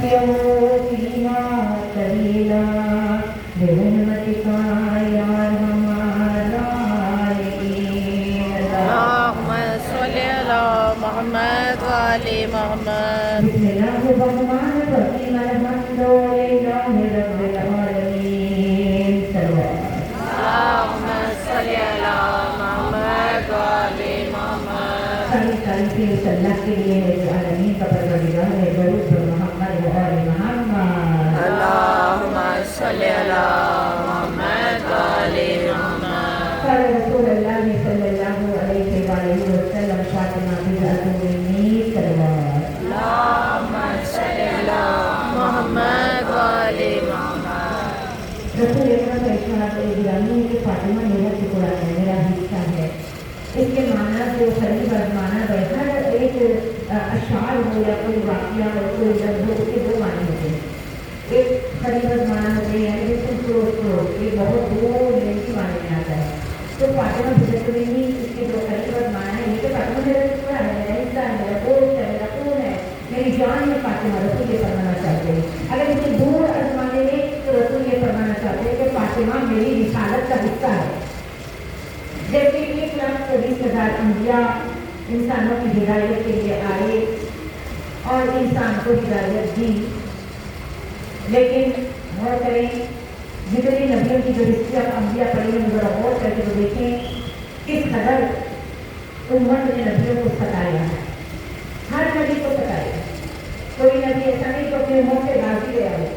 فيما قليلا برحمتك يا ارحم الراحمين. اللهم صل على محمد وآل محمد. بسم الله الرحمن الرحيم الحمد لله رب العالمين. اللهم صل على محمد وآل محمد. सारी तारीफें अल्लाह के लिए है जो आलमीन का परवरदिगार है। दरूद पर मोहम्मद व आले मोहम्मद। اللهم صل على محمد وآل محمد. قال رسول الله صلى الله عليه وآله وسلم فاطمة بنت مني صلوات. اللهم صل على محمد وآل محمد. रसूल अकरम का इरशाद है गिरामी कि फातिमा मेरा टुकड़ा है, मेरा हिस्सा है। इसके माना जो खरीब माना है, हर एक अशार हो या कोई वाक़या हो, कोई लफ्ज़ हो, उसके दो माने होते हैं। एक खरीब माना होते हैं बिल्कुल क्लोज, एक बहुत दूर लेंथी माने में आता है। तो फातिमा बिनत मिनी इसके जो खरीब माना है, ये तो फातिमा मेरा टुकड़ा है, मेरा हिस्सा है, मेरा दोस्त है, मेरा खून है, मेरी जान में फातिमा। रसूल ये फरमाना चाहते हैं। अगर इसे दूर आजमाने में तो रसूल ये फरमाना चाहते हैं कि फातिमा मेरी रिसालत का हिस्सा है। जैसे 1,20,000 अंबिया इंसानों की हिदायत के लिए आए और इंसान को हिदायत दी, लेकिन गौर करें जितने नबियों की जो हिस्ट्री आप अंबिया पढ़ी है जरा गौर करके तो देखें किस कदर उम्मत ने नबियों को सताया है। हर नबी को सताया, कोई नबी ऐसा नहीं तो अपने मुंह से गाजी गया है।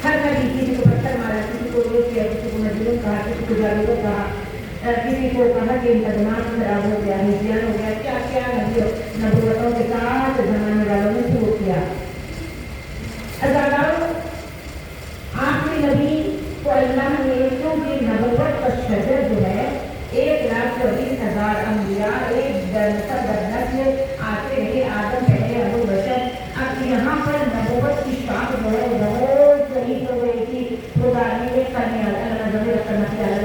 हर नबी किसी को पत्थर मारा, किसी को रोक किया, किसी को मजलूम कहा, किसी को जादू कहा, किसी को कहा कि इनका दिमाग खराब हो गया, हिजियान हो गया, क्या क्या नबूवतों के साथ जमाने वालों ने शुरू किया। अज़ादारों आखिरी नबी को अल्लाह ने क्योंकि नबूवत का शजर जो है 1,20,000 अंबिया एक नस्ल आते रहे, आदम पहले अबू बशर। अब यहाँ पर नबूवत की शाख जो है बहुत शहीद हो गई थी। खुदा ने करने वाला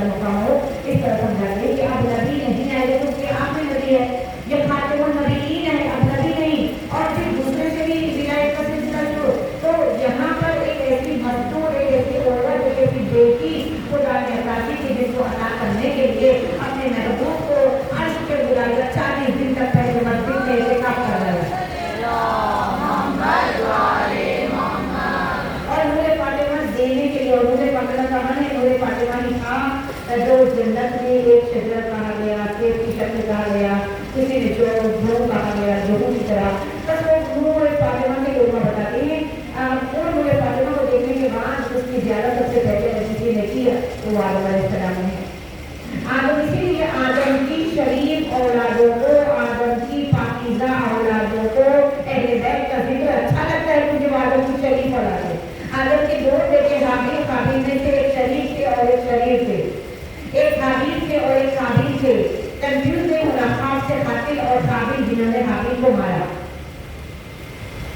मकाम हो इस तरह समझाते कि अब नबी नहीं आएगा क्योंकि आखिरी नबी है, ये खातिमुन नबीयीन है, अब नबी नहीं। और फिर दूसरे से भी विलायत का सिलसिला शुरू। तो यहाँ पर एक ऐसी मजदूर, एक ऐसी औरत, एक ऐसी बेटी खुदा ने अता की कि जिसको अता करने के लिए अपने महबूब को अर्श पे बुलाया, 40 दिन तक पहले मस्जिद में इत्तिकाफ कर रहा है। और नूरे फातिमा देने के लिए, और नूरे फातिमा का मन है नूरे फातिमा ही था जो जन्नत में एक शजर कहा गया, सेब की शक्ल कहा गया, किसी ने जो कहा गया जोहू की तरह। बस वो नूरे फातिमा के लोग बताते हैं। वो नूरे फातिमा को देखने के बाद उसकी ज़्यादा सबसे पहले किसी ने किया वो आदम अलैहिस्सलाम ने। आदम इसीलिए आदम की शरीफ औलादों को, आदम की पाकीज़ा औलादों को अहले बैत का जिक्र अच्छा लगता है क्योंकि वो आदम की शरीफ औलाद है। आदम के दो बेटे हाबिल काबिल में से, एक शरीफ थे और एक शरीफ थे, एक हाबिल थे और एक काबिल थे। कंफ्यूज नहीं होना, खास से कातिल और काबिल जिन्होंने हाबिल को मारा।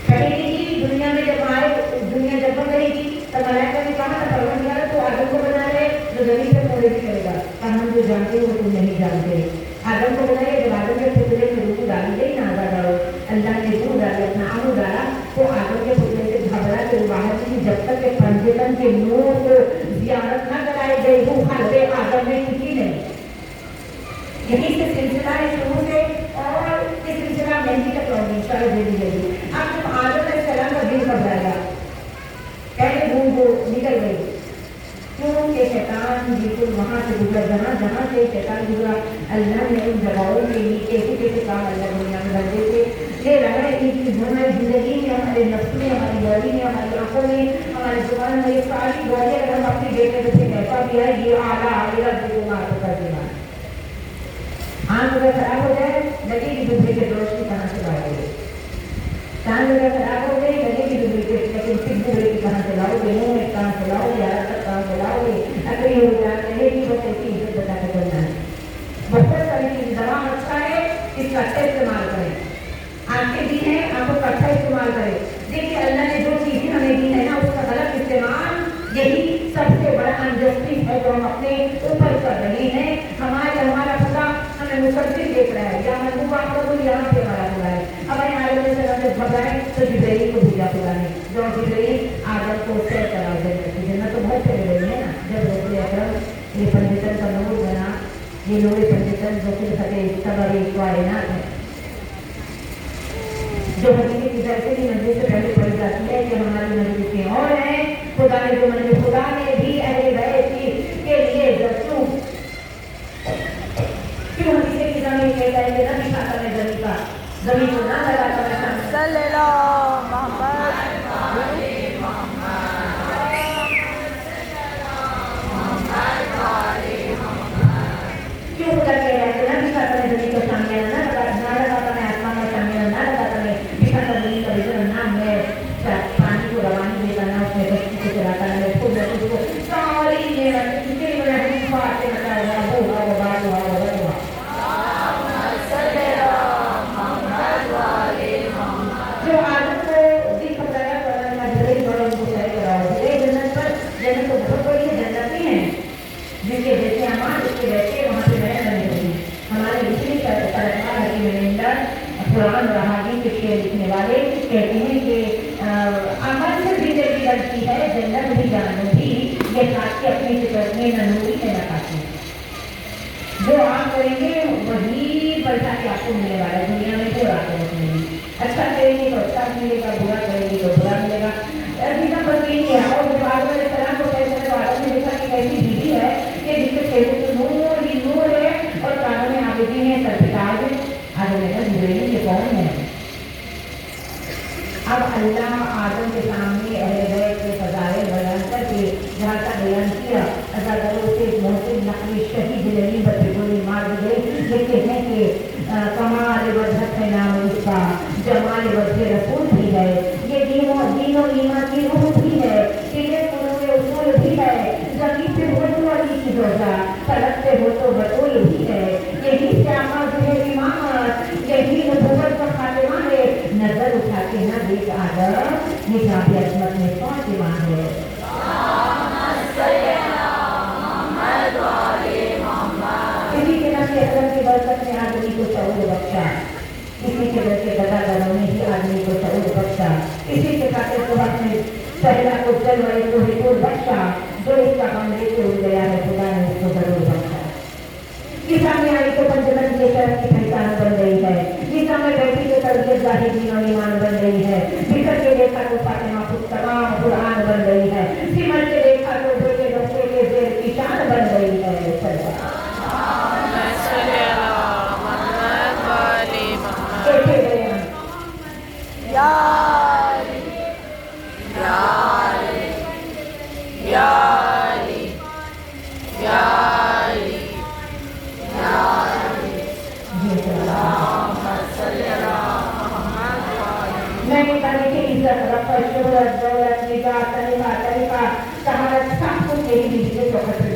कहेगी दुनिया में जब आए, दुनिया जब बन रही थी तब मलाइका ने कहा था परवरदिगार तो आदम को बना रहे जो जमीन पर मोड़े भी करेगा, पर हम जो जानते हो तुम नहीं जानते। आदम को बनाए, जब आदम के पुतले में रूह डाली गई ना, डालो अल्लाह ने रूह डाली, अपना आमू डाला, तो आदम के पुतले से घबरा के बाहर से जब तक के पंजतन के नूर को जियारत न कराई गई रूह हल्के आदम में टिकी नहीं। यही से सिलसिला है शुरू से, और इस सिलसिला मेहंदी तक लौटी इंशाअल्लाह दे दी गई। अब जब आदम अलैहिस्सलाम का दिल घबराया, पहले रूह वो निकल गई क्योंकि शैतान बिल्कुल वहाँ से गुजरा, जहाँ जहाँ से शैतान गुजरा अल्लाह ने उन जगहों के लिए कैसे कैसे काम अल्लाह दुनिया में बंदे से ले रहे। इनकी हमारी ज़िंदगी में, हमारे नफ्स में, हमारी बॉडी में, हमारी आँखों में, हमारी जुबान में, ये सारी बॉडी अगर हम अपनी बेटे से कैसा भी है ये आला आएगा देना तो कर देना। आँख अगर खराब हो जाए लगेगी डुप्लीकेट रोशनी कहाँ से लाओगे, कान अगर खराब हो गई लगेगी डुप्लीकेट, लेकिन फिर डुप्लीकेट कहाँ से लाओगे, मुँह में कहाँ से लाओगे, यार तक कहाँ से लाओगे, अगर ये हो जाए रहेगी बस ऐसी इज्जत बता के करना है। बहुत सारी चीज़ दवा अच्छा है, इसका अच्छा इस्तेमाल करें। आंखें दी हैं, आंखों का अच्छा इस्तेमाल करें। देखिए अल्लाह ने जो चीज़ें हमें दी है ना उसका गलत इस्तेमाल यही सबसे बड़ा अनजस्टिस है जो हम अपने ऊपर कर रहे हैं। हमारा खुदा हमें मुसलसिल देख रहा है, या महबूबा को यहाँ पे हमारा खुदा है। हमारे आलम से घबराए तो जिब्राइल को भेजा खुदा ने, जो जिब्रील आदम को सैर करा जन्नत की। जन्नत तो बहुत चले गई है ना, जब रसूल अकरम ये पंडितन का नूर बना, ये नूर पंडितन जो कि खते तबरी कायनात है, जो हकीकत की दर से भी मंजिल से पहले पड़ी जाती है, ये हमारी मंजिल की और है। खुदा ने जो मंजिल, खुदा ने भी अहले बैत के लिए क्यों हकीकत की जमीन कहता है, ना दिखाता है जमीन का, जमीन को ना लगाता है सल्लल्लाहु मोहम्मद क्यों खुदा कह रहा है, ना दिखाता है जमीन को सामने, ना लगाता है आसमान में सामने, ना लगाता है दिखाता जमीन का विजन, ना मैं पानी को रवानी देता, ना उसमें बच्ची को चलाता है, उसको सारी किसी बना बात से बता रहा है, वो बात हुआ जो आदम को दिख बताया करना जिब्रील बड़ा उनको सही करा है। जन्नत पर, जन्नत तो बहुत बड़ी है, जन्नत ही है जिसके जैसे हमारे उसके वैसे वहाँ पे रहने बनी होगी। हमारे दूसरी तरफा हकीम निंदर कुरान और अहादीस के शेर लिखने वाले कहते हैं कि अमल से जिंदगी बनती है, जन्नत भी जानू भी ये खाके अपनी फितरत में ननूरी है नकाशी। जो आप करेंगे वही पैसा के आपको मिलने वाला है दुनिया में, जो आपको मिलेगी। अच्छा करेंगे तो अच्छा मिलेगा, बुरा करेंगे तो बुरा मिलेगा। ऐसा बस यही है। और बाद में इस तरह को कहते हैं, आदम ने देखा कि ऐसी बीवी है कि जिसके चेहरे पे नूर ही नूर है और कानों में आबिदी है, सरफिताज है। आदम ने कहा जिब्रील ये कौन है? अब अल्लाह आदम के सामने अहले बैत के फज़ाइल बयान करके जहाँ का बयान किया, अज़ादरों से मोहसिन नकली शहीद जलील बच्चे गोली मार दी गई। देखते हैं कि कमाल वजहत है नाम उसका, जमाल वजह रसूल भी है, ये दीनों ईमान की रूह भी है, ये कुरान उसूल भी है, जमीन पे हो तो अली की रोजा, सड़क पे हो तो बतूल भी है, यही क़यामत है इमामत, यही नबूवत का खातिमा है। नजर उठा के ना देख आदम, ये जाबी अजमत में कौन ईमान है? इसी के नाम के अकरम की बरकत ने आदमी को शऊर बख्शा, इसी के दर के गदागरों ने ही आदमी को शऊर बख्शा, इसी के खातिर सुबह में पहला को चल रहे को हिकूर बख्शा, जो इसका हम लेके उड़ गया है खुदा ने उसको जरूर बख्शा। इस सामने आई तो पंचमन की शरण की पहचान बन रही है, इस समय बैठी तो तरबियत जाहिर दीन और ईमान बन रही है, बिखर के देखा तो फातिमा खुद तमाम कुरान बन रही है, सिमर के देखा तो बेटे बच्चे के जेर की शान बन रही है। मैंने कहा कि इज्जत रफ़ा शोहरत दौलत निगाह तरीका शहादत सब कुछ यही बीवी के चौखट पे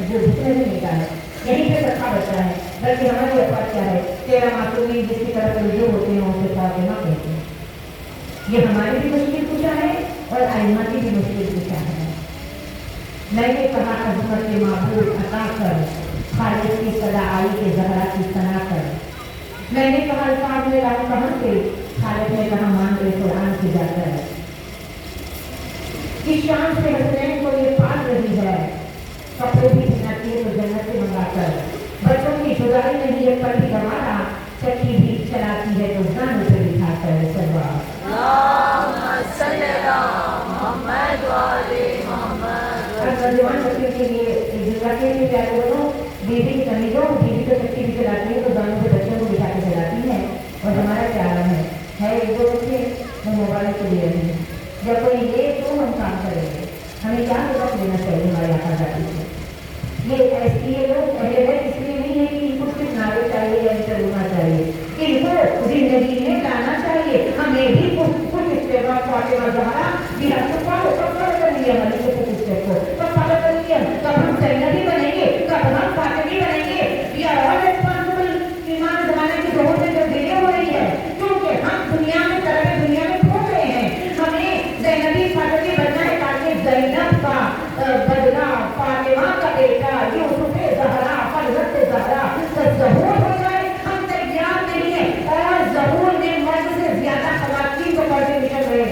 जो जिसने भी मिलता है यहीं पे रखा बचा है। बल्कि हमारी अफवाह क्या है, तेरा मासूमी जिसकी तरफ रुजू होते हैं उसे फातिमा कहते हैं। ये हमारी भी मुश्किल कुशा है और आइमा की भी मुश्किल कुशा है। मैंने कहा अजमत के महबूब अता कर, खालिद की सदा आई के जहरा की सना कर। मैंने कहा अल्फाज में लाऊं कहाँ से, खालिद ने कहा मान गए कुरान की जाकर। इस शान से हसनैन को ये पाल रही है, कपड़े भी पहनाती है तो जन्नत से मंगाकर। बच्चों की जुदाई में भी एक पल भी गंवारा, चक्की भी चलाती है तो जान उसे दिखाकर। बीवी की तमीजों बीवी को चक्की भी चलाती है तो दोनों के बच्चों को बिठा के चलाती है। और हमारा क्या आलम है एक दो बच्चे वो मोबाइल को दे रहे हैं, जब कोई ले तो हम काम करेंगे। हमें क्या मदद लेना चाहिए हमारे आका जाति से। ये लोग पहले इसलिए नहीं है कि इनको सिर्फ नारे चाहिए या इनसे होना चाहिए, इनको जिंदगी में लाना चाहिए। हमें भी कुछ इस्तेमाल फातिमा ज़हरा भी हम तो फॉलो कर लिया, हमें को कुछ देखो तो फॉलो कर लिया, कब हम जन्नती बनेंगे, कब हम फातिमी बनेंगे। या और रिस्पॉन्सिबल ईमान जमाने की जरूरत है जो देरी हो रही है, क्योंकि हम दुनिया में खो गए हैं। हमें जन्नती फातिमी बनना है ताकि ज़ैनब का बदला फातिमा का बेटा यूसुफ ज़हरा हज़रत ज़हरा ज़हूर हो जाए। हम तैयार नहीं है और ज़हूर ने मर्द से ज्यादा ख़वातीन को परमिशन रहे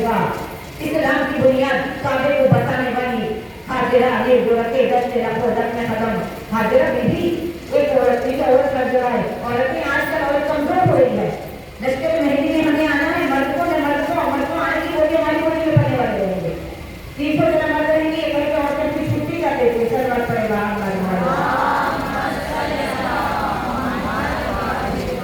اسلام کی بنیاد کعبے کو بسانے والی حاجرہ نے جو رکھے 10 سے رکھ میں قدم حاجرہ بی بی ایک عورت کا جو ہے عورتیں آج کل عورت کمزور ہو رہی ہے. لشکر مہندی میں ہمیں آنا ہے, مردوں آنے کی بولی ہماری بولی میں بننے والے رہیں گے. 300 جنا مرد رہیں گے, ایک اور عورتیں کی چھٹی کر دیتے ہیں. سر بات پڑے گا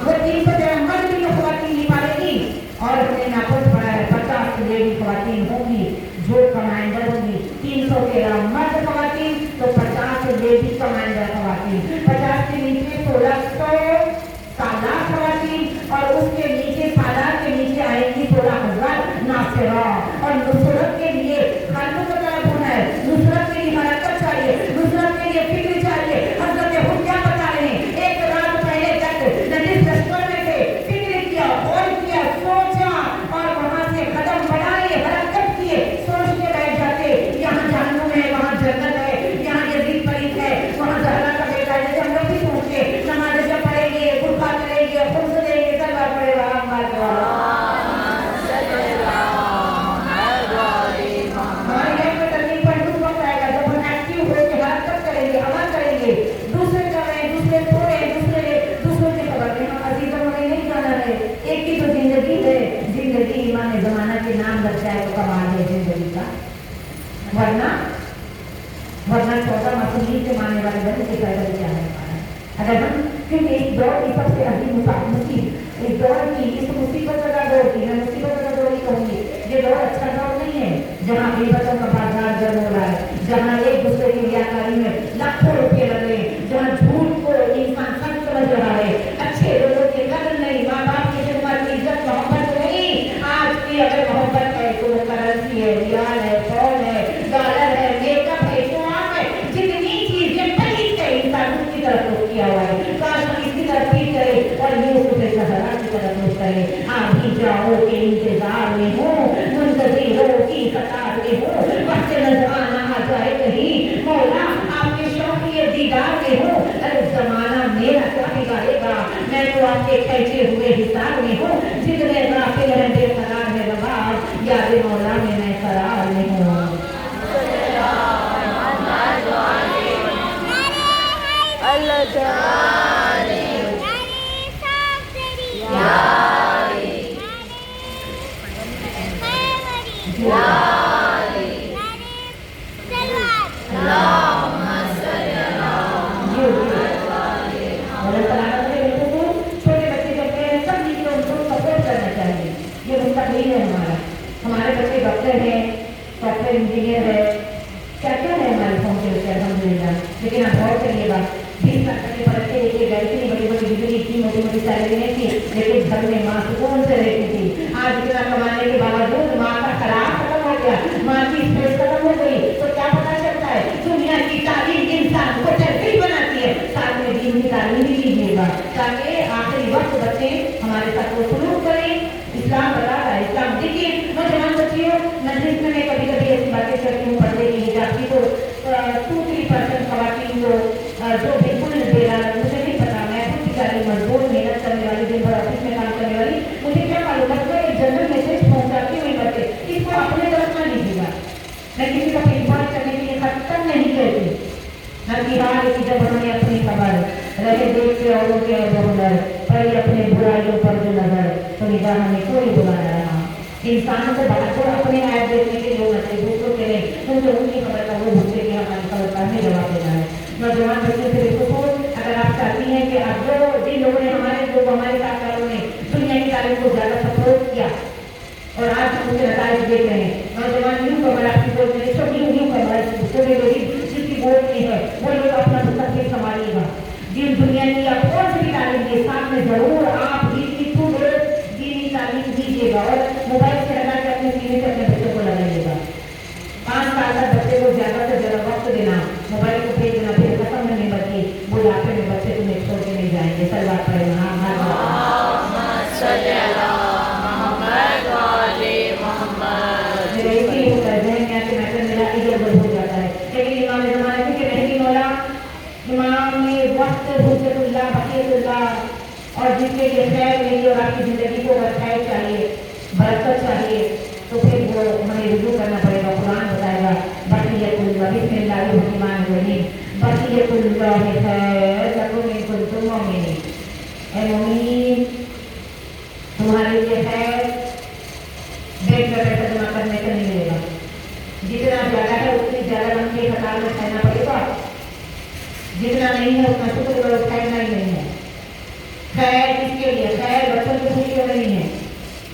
وہ 300 جنا مرد بھی خواتین نہیں پالے گی. اور اپنے ناپوس پڑا ہے 50 لیڈی خواتین ہوں گی جو کمانڈر ہوں گی. 313 مرد خواتین تو 50 لیڈی کمانڈر خواتین. 50 کے نیچے 1600 سالار خواتین اور اس کے نیچے سالار کے نیچے آئے گی 16,000 ناصرہ. اور نصرت کے لیے خالوں کا طلب ہونا ہے, نصرت کے لیے حرکت چاہیے, نصرت کے لیے فکر چاہیے. حضرت خود کیا بتا رہے ہیں, ایک رات پہلے تک نجس لشکر میں تھے, فکر کیا, غور کیا, سوچا اور وہاں سے قدم بڑھائے, حرکت کیے, سوچ کے بیٹھ جاتے یہاں جہنم ہے, وہاں جنت ہے, یہاں یزید پلیت ہے, وہاں زہرا کا بیٹا ہے. جیسے ہم لوگ بھی سوچتے نماز جب پڑھیں گے, برقع کریں گے, خبز دیں گے, سب بات پڑے گا. ہماری لائف میں ترغیب پر اس وقت آئے گا جب ہم ایکٹیو ہو کے حرکت کریں گے, عمل کریں گے. دوسرے کر رہے ہیں, دوسرے سو رہے ہیں, دوسروں کی خبر میں ہم عزیزوں ہمیں نہیں جانا ہے. ایک کی تو زندگی ہے, زندگی امام زمانہ کے نام رکھتا ہے تو کمال ہے زندگی کا. ورنہ 14 معصومیت سے ماننے والے بن کے پیدا کیا ہے. اگر ہم کیونکہ اس دور کی سب سے عظیم مصیبت, اس دور کی اس مصیبت کا دور کی, میں مصیبت کا دور ہی کہوں گی. یہ دور اچھا دور نہیں ہے جہاں غیبتوں کا بازار گرم ہو رہا ہے, جہاں ایک دوسرے کی ریاکاری میں لاکھوں روپے لگ رہے ہیں, جہاں جھوٹ کو انسان سچ سمجھ رہا ہے, اچھے لوگوں کی قدر نہیں, ماں باپ کی خدمت کی عزت محبت نہیں. آج کی اگر محبت ہے تو وہ کرنسی ہے, ریال ہے, پاؤنڈ ہے, ڈالر ہے, میک اپ ہے, شعاع ہے, جتنی چیزیں پلیت ہے انسان اس کی طرف رخ کیا ہوا ہے. کاش ہم اس کی طرف بھی کرے اور یوسف زہرا کی طرف رخ کرے. آپ بھی جاؤ کے انتظار میں ہوں, منتظر ہو کی قطار میں ہوں, وقت نظرانہ آ جائے کہیں, مولا آپ کے شوقی دیدار میں ہوں. ارے زمانہ میرا کیا بگاڑے گا, میں تو آپ کے کھینچے ہوئے حساب میں ہوں. جتنے غافل ہیں بے قرار ہے رباب, یاد مولا میں قرار میں ہوں. ہمارے بچے ڈاکٹر ہیں, سافٹ ویئر انجینئر ہے, کیا کیا ہے ہمارے فون کے بچے الحمدللہ. لیکن آپ غور کریے گا 20 لاکھ تک کے پڑھتے لے کے گئے تھے, بڑی بڑی ڈگری تھی, موٹی موٹی سیلری نہیں تھی, لیکن گھر میں ماں سکون سے رہتی تھی. آج اتنا کمانے کے باوجود ماں کا خراب ختم ہو گیا, ماں کی اسپیس ختم ہو گئی. تو کیا پتا چلتا ہے, دنیا کی تعلیم انسان کو چرخی بناتی ہے, ساتھ میں دین کی تعلیم بھی لیجیے گا تاکہ آخری وقت بچے ہمارے ساتھ وہ سلوک کریں. اسلام بتا رہا ہے, اسلام دیکھیے نوجوان بچیوں, مجلس میں میں کبھی کبھی ایسی باتیں کرتی ہوں پردے کی حجاب کی, تو 2-3% خواتین جو بالکل دے رہا ہے, مجھے نہیں پتا, میں خود بیچاری مزدور محنت کرنے والی, دن بھر آفس میں کام کرنے والی, مجھے کیا معلوم ہے. ایک جنرل میسج پہنچاتی ہوئی بچے, اس کو اپنے طرف نہ لیجیے گا. میں کسی کا خدمت کرنے کے لیے ختم نہیں کہتی, نہ کہ جب ہمیں اپنی خبر رہے دیکھ کے اوروں کے ہنر پڑی اپنے برائیوں پر جو نظر, تو نگاہ ہمیں کوئی بلا رہا. انسان کو بات کو اپنے ایپ دیکھنے کے لوگ اچھے, دوسروں کے نہیں, کیونکہ ان کی خبر کا وہ بھوکے کہ ہماری خبر کا ہمیں جواب دینا ہے. نوجوان بچوں سے بالکل, اگر آپ چاہتی ہیں کہ اب جن لوگوں نے ہمارے ساتھ والوں نے دنیا کی تعلیم کو زیادہ سپورٹ کیا اور آج ہم اسے نتائج دیکھ رہے ہیں, نوجوان یوں کمر آپ کی بول میں سب یوں کمر جس کی بول نہیں ہے وہ لوگ اپنا مستقبل سنبھالیے گا. جن دنیا کی آپ کون سی تعلیم کے ساتھ میں ضرور آپ دینی تعلیم دیجیے گا, اور موبائل سے ہٹا کے اپنے سینے سے اپنے بچوں کو لگائیے گا. 5 سال تک بچے کو زیادہ سے زیادہ وقت دینا, موبائل کو بھیجنا, پھر قسم نہیں بچی بڑھاپے میں بچے تمہیں چھوڑ کے نہیں جائیں گے. سر بات کرے میرا ادھر ہو جاتا ہے. لیکن امام زمانہ کے مہدی مولا امام نے وقت حجت اللہ بقیت اللہ اور جس کے لیے خیر نہیں, اور آپ کی زندگی کو خیر چاہیے, برکت چاہیے, تو پھر وہ ہمیں رجوع बिल्लाहि खैर लकुम इन कुंतुम मुमिनीन। ऐ मुमिनीन, तुम्हारे लिए खैर बैंक में पैसा जमा करने से नहीं मिलेगा। जितना ज्यादा है उतनी ज्यादा लंबी कतार में ठहरना पड़ेगा, जितना नहीं है उतना शुक्र करो ठहरना ही नहीं है। खैर किसके लिए? खैर बच्चों की खुशी में नहीं है,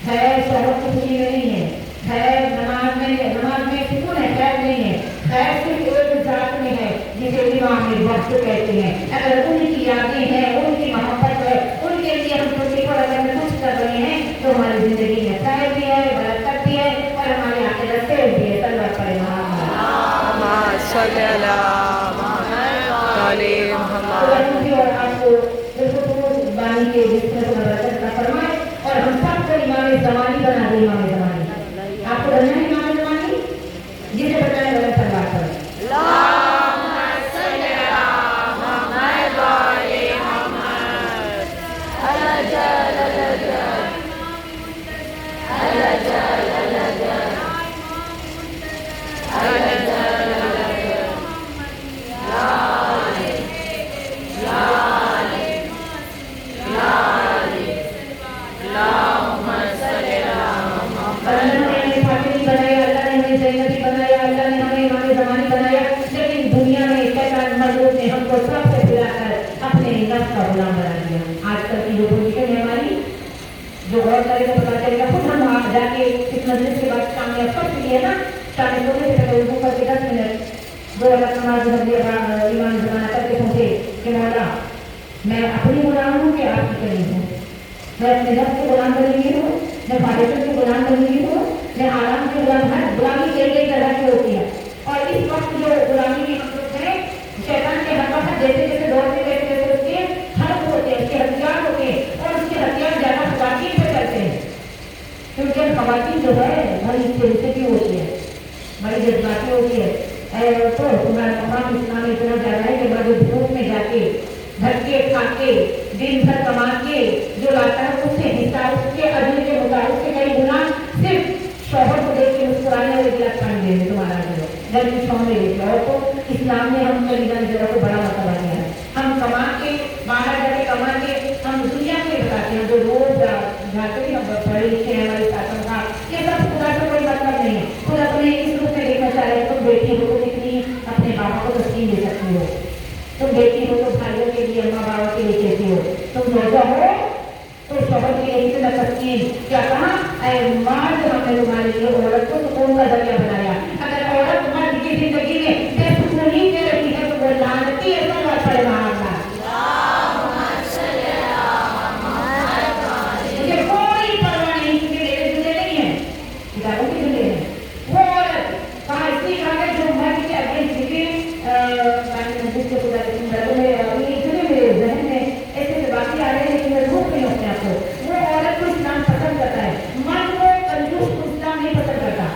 खैर शोहर की खुशी में नहीं है, खैर नमाज में सुकून है, खैर नहीं है। खैर सिर्फ एक जात में है जिसे इमाम वक्त कहते हैं। अगर उनकी यादें हैं, उनकी मोहब्बत है, उनके लिए हम खुशी को अगर कुछ कर रहे हैं तो हमारी जिंदगी में खैर भी है, बरकत भी है और हमारे आखिरत से भी है। सल्लल्लाहु अलैहि वसल्लम। और आपको बिल्कुल बानी के जिसमें तो बरकत का फरमाए और हम सबको इमाम ज़मानी बना दे। इमाम ज़मानी आपको बनना है, इमाम ज़मानी जिसे बताया गलत सलवार पर जो गौर करेगा पता चलेगा। खुद हम वहाँ जाके इस मजलिस के बाद सामने फर्स्ट किए ना, सामने सोने से पहले उर्दू करके 10 मिनट दो रकात नमाज इमाम ज़माना करके पूछे कि मौला मैं अपनी गुलाम हूँ कि आपकी करीब हूँ, मैं अपने नफ्स के गुलाम बनी हूँ, मैं फारिशत के गुलाम बनी हूँ, मैं आराम के गुलाम। हर गुलामी कई तरह की होती है और इस वक्त जो गुलामी की हम लोग हैं, शैतान के हर वक्त जैसे जैसे दौड़ते वैसे वैसे उसके हर होते हैं, उसके हथियार होते हैं और उसके हथियार ज्यादा खवातीन पे चलते हैं, क्योंकि खवातीन जो है बड़ी सेंसिटिव होती है, बड़ी जज्बाती होती है। तो तुम्हारा तमाम इस्लाम में इतना ज्यादा है कि बड़े धूप में जाके धक्के खाके दिन भर कमा के जो लाता है उससे हिस्सा उसके अजर के मुताबिक से कई गुना सिर्फ शोहर को देख के मुस्कुराने वाले गिलास पानी दे दे तुम्हारा घर की छाँव में देते और तो इस्लाम ने हम करीबन जगह को बड़ा मसला दिया है। हम कमा के बाहर जाके कमा के हम दुनिया के बताते हैं, जो रोज जाते हैं हम पढ़े लिखे हैं हमारे शासन का, ये सब खुदा का कोई मतलब नहीं है। खुद अपने इस रूप में देखना चाह रहे तुम बेटी हो तो कितनी अपने बाबा को तस्लीम दे सकती हो, तुम बेटी हो तो भाइयों के लिए अम्मा बाबा के लिए कहती हो, तुम रोजा हो तो शोहर के लिए इतना तस्लीम। क्या कहा? मर्द हमने तुम्हारे लिए औरत को सुकून का जरिया बनाया। अगर औरत मर्द की जिंदगी में बेसुकूनी दे रही है तो वो लानती है। सब पड़े मुझे कोई परवाह नहीं, क्योंकि मेरे जुड़े नहीं है, किताबों के जुड़े हैं। वो औरत कहा इसलिए कहा जो मर्द के अगेंस्ट मेरे जहन में ऐसे बाकी आ रहे हैं लेकिन मैं रोक नहीं अपने आप को। वो औरत को इस्लाम पसंद करता है, मर्द को कंजूस को इस्लाम नहीं पसंद करता।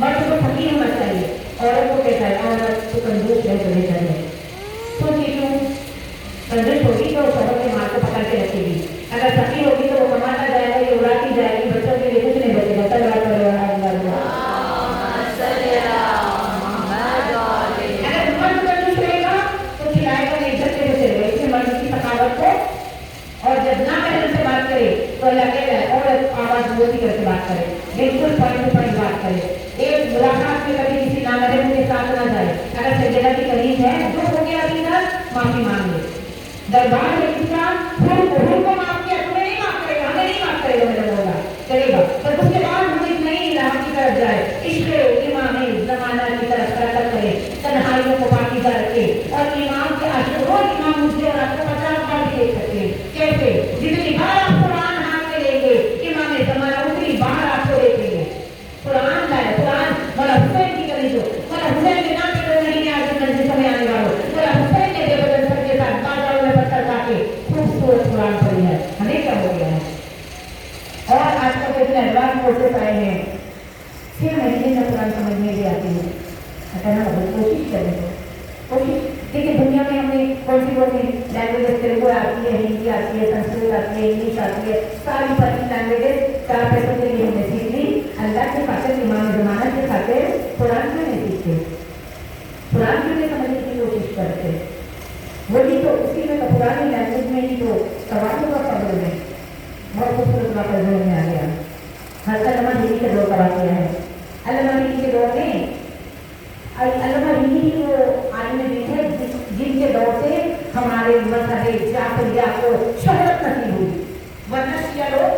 मर्द को फकीर होना चाहिए, औरत को कहता है औरत तो कंजूस है तो बेहतर है। तो क्यों कंजूस होगी तो शोहर के माल को पकड़ के रखेगी, अगर फकीर होगी तो वो कमाता जाएगा, ये उड़ाती जाएगी, बच्चों के लिए कुछ नहीं बचेगा। तलवार पर अगर मर्द कंजूस रहेगा तो खिलाएगा नहीं, झटके से चलेगा। इसलिए मर्द की सखावत को और जब ना पहले से बात करे तो अल्लाह कहता है औरत आवाज बोलती करके बात करे, बिल्कुल पॉइंट बात करे। एक मुलाकात में कभी किसी नामहरम के साथ ना जाए, अगर सजदा के करीब है जो हो गया अभी तक माफी मांग ले। दरबार में इंसान हुर को माफ किया, तुम्हें नहीं माफ करेगा, हमें नहीं माफ करेगा, मेरा बोला चलेगा, पर उसके बाद मुझे नहीं इलाह की तरफ जाए, इश्क़ इमाम ज़माना की तरफ हरकत करे, तन्हाइयों को पाकीज़ा रखे और इमाम के आशिक़ रोज इमाम मुझे और आपको 50 बार भी देख सकते हैं। कैसे? जितनी बार आप कुरान हाथ में लेंगे इमाम ज़माना उतनी बार आपको देखेंगे। कुरान लाए, कुरान मौला हुसैन की करी जो मौला हुसैन के नाम पे नहीं है आज मंजिल में आने वालों, मौला हुसैन ने बेबदल सर के साथ बाजारों में पत्थर काटे खूबसूरत कुरान पढ़ी है, हमें क्या हो गया है। और आजकल के इतने एडवांस कोर्सेस आए हैं, 6 महीने में कुरान समझ में भी आती है। कहना बहुत कोशिश करें तो कोशिश, देखिए दुनिया में हमें कौन सी लैंग्वेज, तेलुगु आती है, हिंदी आती है, संस्कृत आती है, इंग्लिश आती है, सारी 25 लैंग्वेजेस 4 पैसों के लिए हमने सीख ली। अल्लाह के खातिर इमाम ज़माना के खातिर कुरान क्यों नहीं सीखते, कुरान क्यों नहीं समझने की कोशिश करते। तो सवालों का कब्र में बहुत खूबसूरत बात नजर में आ गया। हल्का लम्हा दीदी के दौर का वाकया है। अल्लामा दीदी के दौर में अल्लामा दीदी वो आदमी भी थे जिनके दौर से हमारे मजहब जाफरिया को शोहरत नसीब हुई, वरना शिया लोग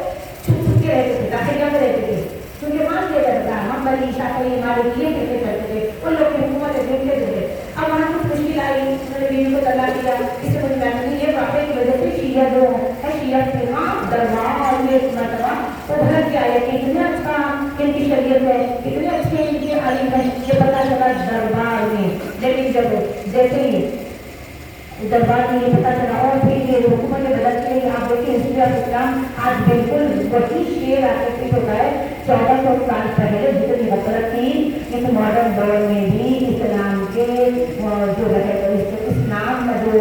छुप छुप के रहते थे, दाखिला में रहते थे, क्योंकि मान लिया जाता था हम बली शाफरी हमारे लिए कैसे करते थे, उन लोग की हुकूमत देखते थे। अब वहाँ कुछ मुश्किल आई, उन्होंने बीवी को तलाक दिया, इससे मुझे बात नहीं, ये वाकई की वजह से शिया जो है शिया फिल्मा दरबार और ये मरतबा उभर के आया कि इतने अच्छा इनकी शरीयत है, इतने अच्छे इनके आलिम है, ये पता चला दरबार में। लेकिन जब जैसे ही दरबार में ये पता चला और फिर ये हुकूमत बदल गई, आप देखिए इस्लाम आज बिल्कुल वही शेर आकर्षित होता है 1400 साल पहले जितनी गफलत थी इस मॉडर्न दौर में भी इस्लाम के जो रहे इस्लाम का जो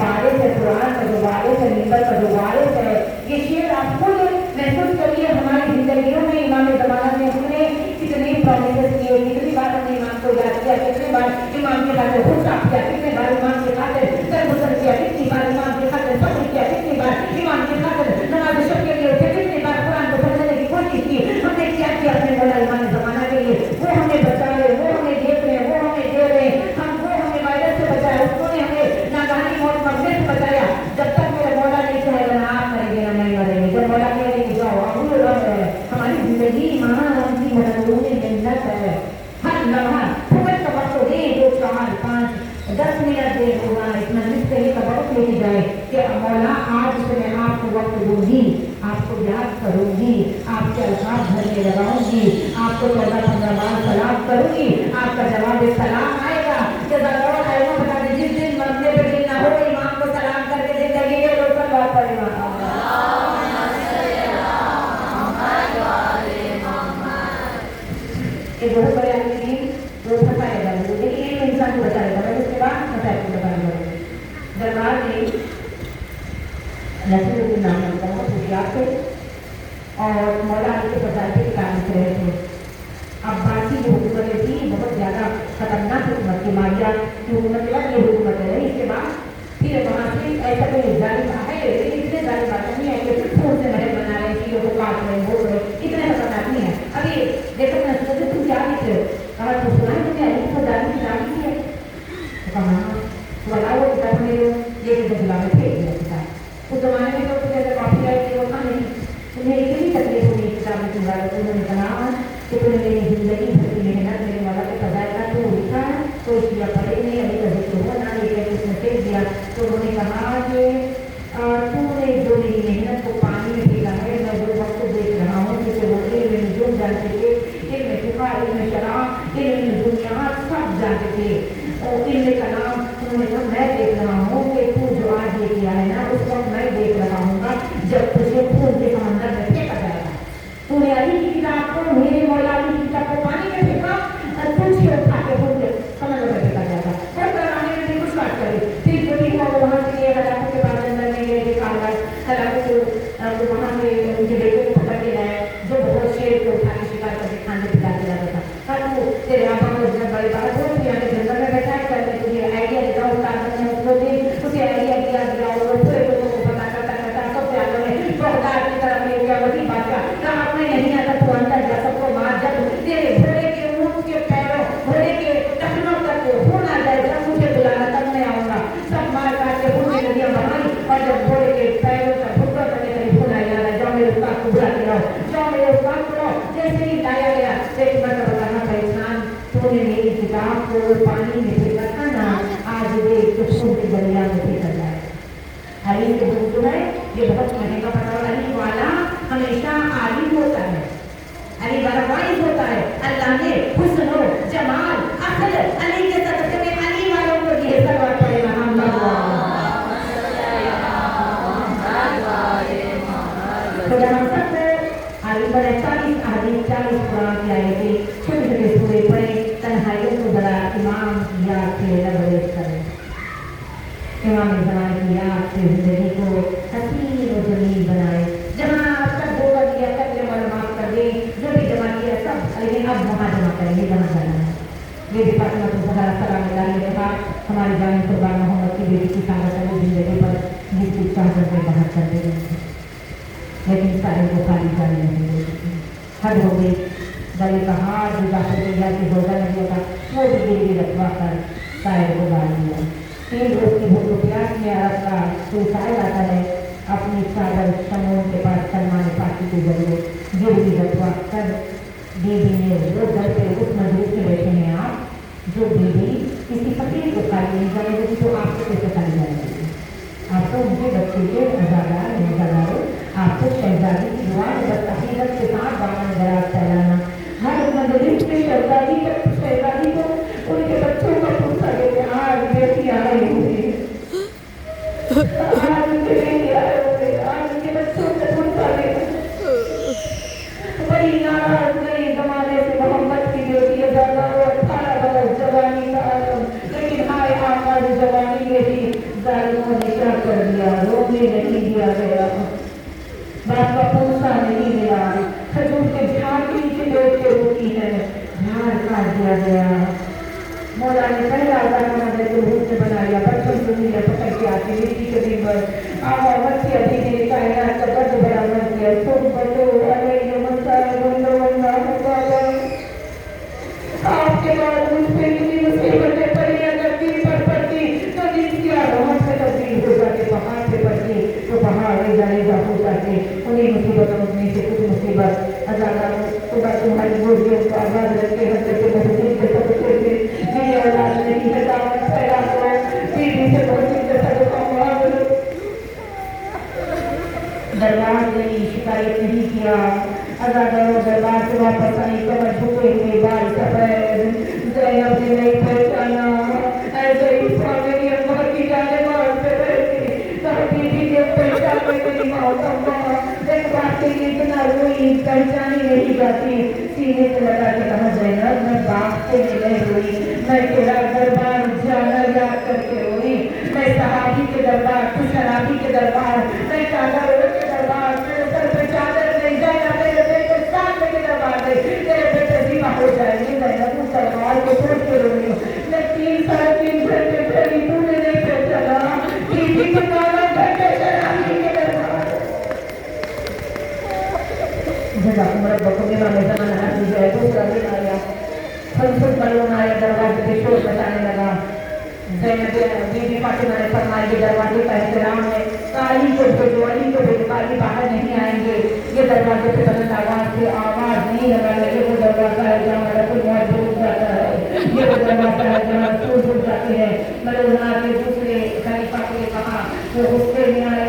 वारिस है, कुरान का जो वारिस है, मिंबर का जो वारिस है, ये शेर आप खुद महसूस करिए हमारी जिंदगियों में। इमाम ज़माना में हमने कितने प्रोमिसेस किए, कितनी बार हमने इमाम को याद किया, कितनी बार इमाम के खातिर गुस्सा किया, कितने बार इमाम के खातिर सरगुजर किया, कितनी बार इमाम के खातिर सब्र किया, कितनी बार इमाम के खातिर नमाज शब के लिए उठे, कितनी बार कुरान को समझने की कोशिश की। हमने क्या किया अपने बोला इमाम ज़माना के लिए, वो हमें बचा रहे, वो हमें देख रहे, वो हमें दे रहे, हम वो हमें वायरस से बचाया, उसने हमें नागानी मौत मरने से बचाया। जब तक मेरे मौला नहीं चाहेगा ना आप मरेंगे ना मैं मरेंगे, जब मौला कहेंगे जाओ हमारी जिंदगी महाराम की मजबूत मिन्नत है। हर लम्हा फुकट का वक्त दे 2 4 5 10 मिनट दे होगा इस मजलिस से ही वक्त लेके जाए कि मौला आज से मैं आपको वक्त दूंगी, आपको याद करूंगी, आपके अल्फाज घर में लगाऊंगी, आपको 14-15 बार सलाम करूंगी, आपका जवाब सलाम आएगा। जज़ाकल्लाह खैर बता दे जिस दिन मरने पे दिन ना हो इमाम को सलाम करके जिंदगी के लोग पर बात पड़ेगा। ये बहुत बड़े आदमी थे, वो फंसाएगा लेकिन एक इंसान को बचाएगा, उसके बाद फंसाए को बचाएगा। दरबार में नसीरुद्दीन नाम का बहुत होशियार थे और मौला अली के प्रजाति के काम कर रहे थे। अब्बासी जो हुकूमतें थी बहुत ज़्यादा खतरनाक हुकूमत थी, मारिया की हुकूमत के बाद ये हुकूमत रही। इसके बाद फिर वहाँ से ऐसा कोई जालिम है लेकिन इतने जालिम बात नहीं है कि खून से महल बना रहे चीज़ों को काट रहे बोल रहे, इतने खतरनाक नहीं है। अभी देखो ना सोचो तुम क्या लिख रहे हो, कहा तो सुना है तुमने अली को जालिम की जाली की है, तो कहा तो बताओ वो किताब में ये जजला में फेंक दिया किताब। उस जमाने में तो जैसे कॉपी राइट के होता नहीं, तुम्हें इतनी तकलीफ हुई किताब में तुम्हारा, तो उन्होंने कहा कि तुमने मेरी जिंदगी भर की मेहनत मेरे मौला के फजाइल का तो लिखा है तो इसलिए पढ़े नहीं, अभी का जिक्र हुआ ना ये उसने फेंक दिया। तो उन्होंने कहा कि तूने जो मेरी मेहनत को पानी में फेंका है, मैं जो वक्त देख रहा हूँ क्योंकि वो इल्म जो जानते थे, इल्म फिक़्ह, इल्म शरअ, इल्म दुनिया सब जानते थे और इल्म कलाम उन्होंने कहा मैं देख रहा हूँ कि तू जो आज ये किया है ना उस वक्त मैं देख रहा हूँ जब तुझे खून के समंदर में फेंका जाएगा। तूने अली की किताब को, मेरे मौला अली की किताब को पानी में फेंका और तुझे उठा के खून के समंदर में फेंका जाएगा। और कराने में भी कुछ बात करी, फिर जो भी वो वहाँ से ये हलाकों के बाद अंदर में ये निकाला, हलाकों को वहाँ से उनके बेटे को पकड़ के लाया जो बहुत शेर को उठा के शिकार करके खाने पे डाल दिया जाता था। तू तेरे आपा को इतना बड़ी बात हो कि यहाँ जंगल में बैठा है, कल मैं तुझे आइडिया देता हूँ, ताकत में उसको दे उसे आइडिया दिया वो पूरे लोगों को पता करता सबसे आगे में बगदाद की तरफ ले गया वही बादशाह कहा अपने नहीं आता तो अंदर जा सबको मार जा, तेरे घोड़े के ऊँट के पैरों घोड़े के टखनों तक खून आ जाए, जब मुझे बुलाना तब मैं आऊँगा। सब मार काट के खून की नदियाँ बहाई और जब घोड़े के पैरों तक घुटनों तक कहीं खून आ जा रहा है, जाओ मेरे उस्ताद को बुला के लाओ, जाओ मेरे उस्ताद को लाओ। जैसे ही लाया गया एक मरतबा कहा परेशान तूने मेरी किताब को पानी में फेंका था ना, आज देख तो खून के दरिया में फेंका जाए। अली के बुक जो है ये बहुत महंगा पड़ा, अली वाला हमेशा आलिम होता है, अली वाला वाइज होता है। अल्लाह ने हुस्न जमाल अक्ल अली के सदक़े में अली वालों को दिए, सलवात पढ़े मोहम्मद तो हम सबको अली बड़े 40 अहदीस 40 कुरान की आयतें छोटे छोटे सूरे पढ़े, तन्हाइयों को बड़ा इमाम की याद से लबरेज करें, इमाम ज़माने की याद से ज़िंदगी को हसीन और जमील बनाए। जहाँ सब धोखा दिया सब जमा माफ़ कर दे, जो भी जमा किया सब, लेकिन अब वहाँ जमा करेंगे जहाँ जाना है। ये भी फातिमा तो सलाम ने कहा हमारी जान कुर्बान मोहम्मद की बेटी की सामत है जिंदगी पर जिसकी चादर में बाहर करते रहते, लेकिन सारे को खाली जाने नहीं देते। हद हो गई, गले का हाथ जुदा हो गया कि होगा नहीं होगा, वो भी गिरवी रखवा कर सारे को डाल दिया। 3 रोज की भूख प्यास में अरब का सुसाइड आता है, अपनी चादर समूह के पास सलमान फांसी के जरिए गिरवी रखवा कर बीबी ने वो घर पे उस मजदूर से बैठे हैं आप, जो बीबी किसी फकीर को खाली नहीं जाएगी तो आपको कैसे खाली जाएगी? आप तो उनके बच्चे के अजादार नौजवानों, आपको शहजादी की दुआ में बदतमीजत के साथ दामन दराज फैलाना, हर मजलिस में शहजादी को उनके बच्चों का पूछा देते, आज बेटी आए होंगे, आज उनके बेटी आए होंगे, आज उनके बच्चों का पूछा देते। बड़ी नाराज नई जमाने से मोहम्मद की बेटी अजादा वो 18 बरस जवानी का आलम, लेकिन हाय आकाश जवानी में भी जालिमों ने क्या कर दिया, रोने नहीं दिया गया, बाप का पूछा नहीं मिला, खजूर के झाड़ के नीचे बैठ के रोती है, झाड़ काट दिया गया। मौला ने पहला जमाना को रूप से बनाया, बचपन को मिला पकड़ के आके मिट्टी के दिन भर आवा मस्ती अभी के कायनात का दर्द बराबर किया, तुम बचो अरे ये मसाला बंदो बंदा होगा आपके बाद मुझ पे इतनी मुसीबतें पड़ी अगर दिल पर पड़ती तो दिल क्या रहमत से तब्दील हो जाते, पहाड़ पे पड़ती तो पहाड़ ले जाएगा हो जाते, उन्हीं मुसीबतों में से कुछ मुसीबत अजादा खुदा तुम्हारी गोदियों को आजाद रखे हंसते के महसूस के सबसे से मेरी औलाद नहीं है दामन फैला करो, बीवी से बहुत से सदका मांग लो। दरबार गई, शिकायत नहीं किया, अजादा दरबार से वापस आई, कमर झुके हुए बाल सफेद, ज़ैनब ने नहीं पहचाना, ऐसे ही मेरी अम्मा की जाने मार पे बैठी, कभी भी ये पहचाने मेरी मौत अम्मा, एक बात के लिए इतना रोई, पहचानी नहीं जाती, सीने से लगा के कहा ज़ैनब मैं बाप से मिले हुई, मैं तेरा दरबार जाना याद करके रोई, मैं सहाबी के दरबार, तू शराबी के दरबार, मैं चादर के दरबार, तेरे सर पे चादर नहीं जाएगा, मेरे बेटे साथ में के दरबार दे, तेरे बेटे जीवा हो जाएंगे, ज़ैनब उस दरबार को छोड़ के रोई, मैं 3-3.5 घंटे पहले तूने नहीं पहचाना, बीबी को काला घंटे शराबी के दरबार। जज़ाकुमुल्लाह बखूबी में ज़माना हाजिर है, दूसरा दिन आया, फलसफा मालूम आया, दरवाजे पे शोर मचाने लगा, ज़ैनब बीबी फातिमा ने फरमाया ये दरवाजे का एहतराम है, काली को भेजो, अली को भेजो, काली बाहर नहीं आएंगे, ये दरवाजे पे बुलंद आवाज से आवाज नहीं लगाना, ये वो दरवाजा है जहाँ रसूल मौजूद जाता है, ये वो दरवाजा है जहाँ रसूल जाते हैं। मलूना के दूसरे खलीफा को कहा वो गुस्से में आए,